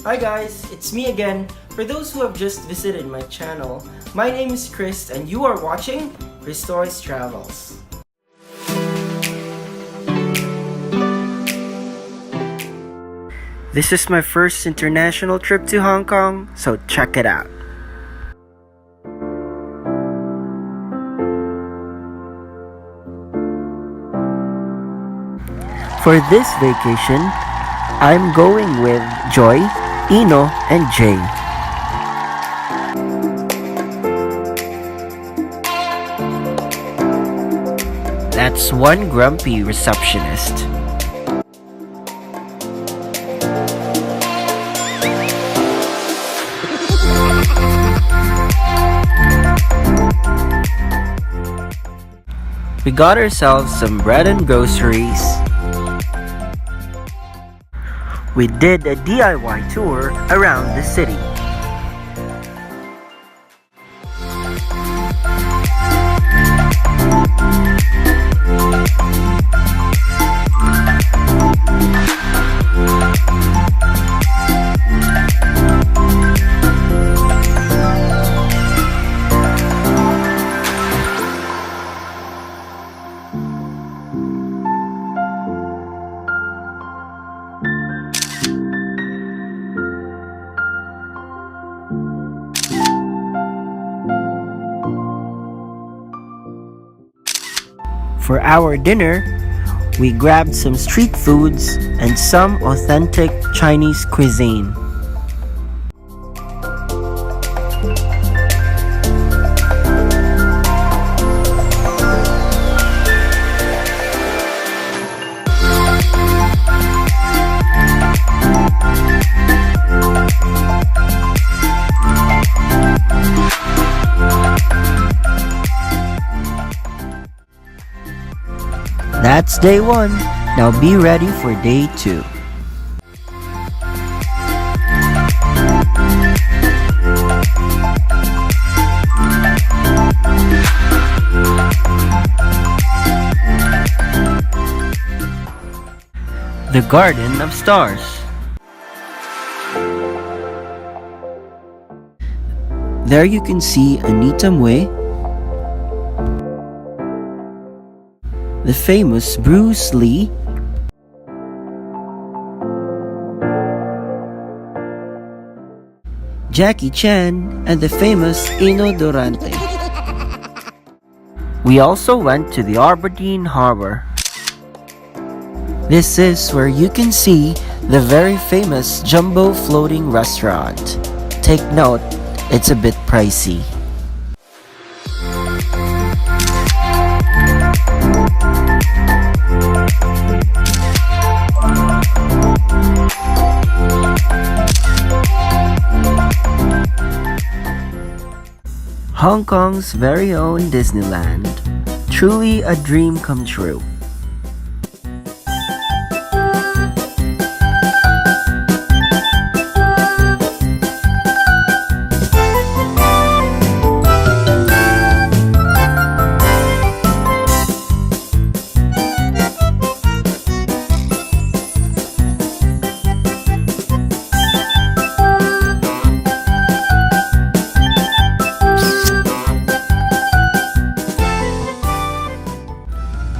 Hi guys, it's me again. For those who have just visited my channel, my name is Chris and you are watching Chris Toys Travels. This is my first international trip to Hong Kong, so check it out. For this vacation, I'm going with Joy, Ino, and Jay. That's one grumpy receptionist. We got ourselves some bread and groceries. We did a DIY tour around the city. For our dinner, we grabbed some street foods and some authentic Chinese cuisine. That's day 1. Now be ready for day 2. The Garden of Stars. There you can see Anita Mui, the famous Bruce Lee, Jackie Chan, and the famous Ino Durante. We also went to the Aberdeen Harbor. This is where you can see the very famous Jumbo Floating Restaurant. Take note, it's a bit pricey. Hong Kong's very own Disneyland. Truly a dream come true.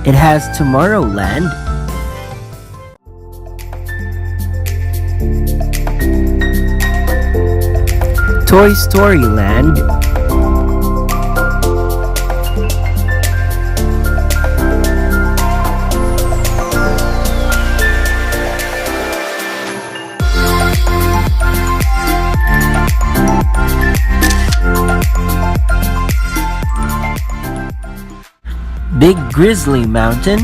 It has Tomorrowland, Toy Story Land, Big Grizzly Mountain,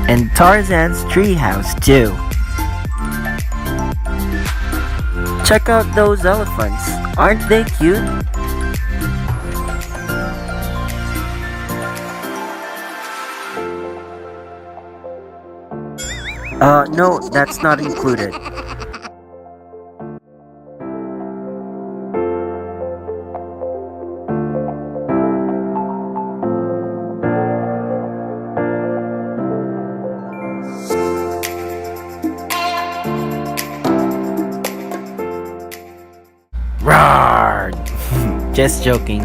and Tarzan's treehouse too. Check out those elephants, aren't they cute? No, that's not included. Just joking.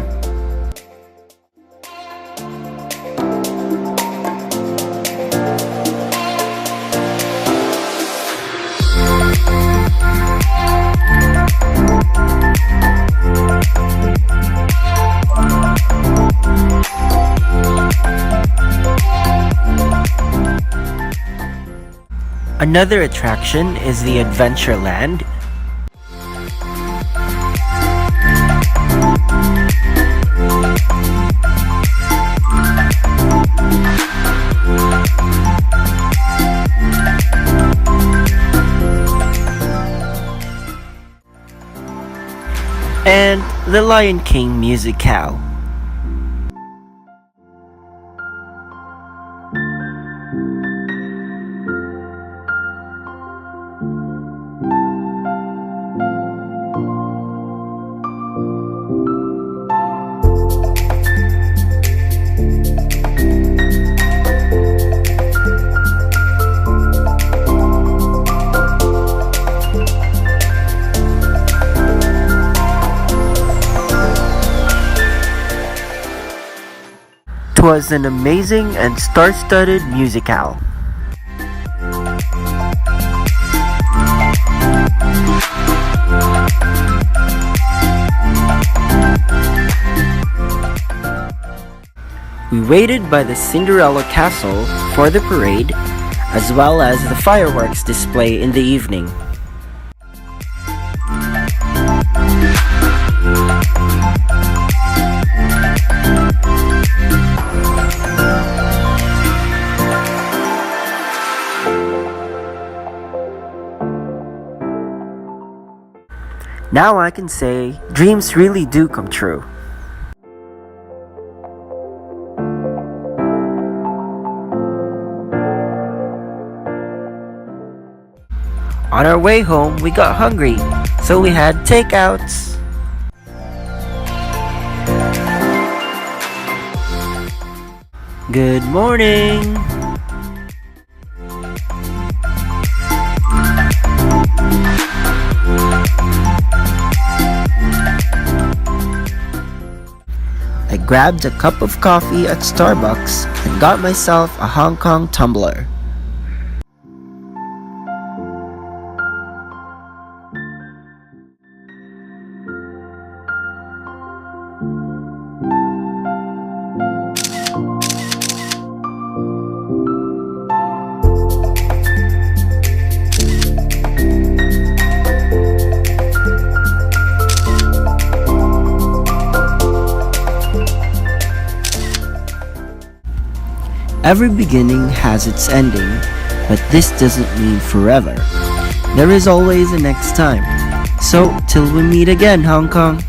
Another attraction is the Adventureland. And the Lion King musicale. Was an amazing and star-studded musicale. We waited by the Cinderella Castle for the parade, as well as the fireworks display in the evening. Now I can say, dreams really do come true. On our way home, we got hungry, so we had takeouts. Good morning! I grabbed a cup of coffee at Starbucks and got myself a Hong Kong tumbler. Every beginning has its ending, but this doesn't mean forever. There is always a next time. So, till we meet again, Hong Kong.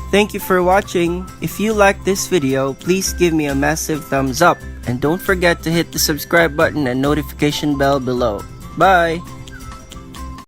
Thank you for watching. If you like this video, please give me a massive thumbs up and don't forget to hit the subscribe button and notification bell below. Bye!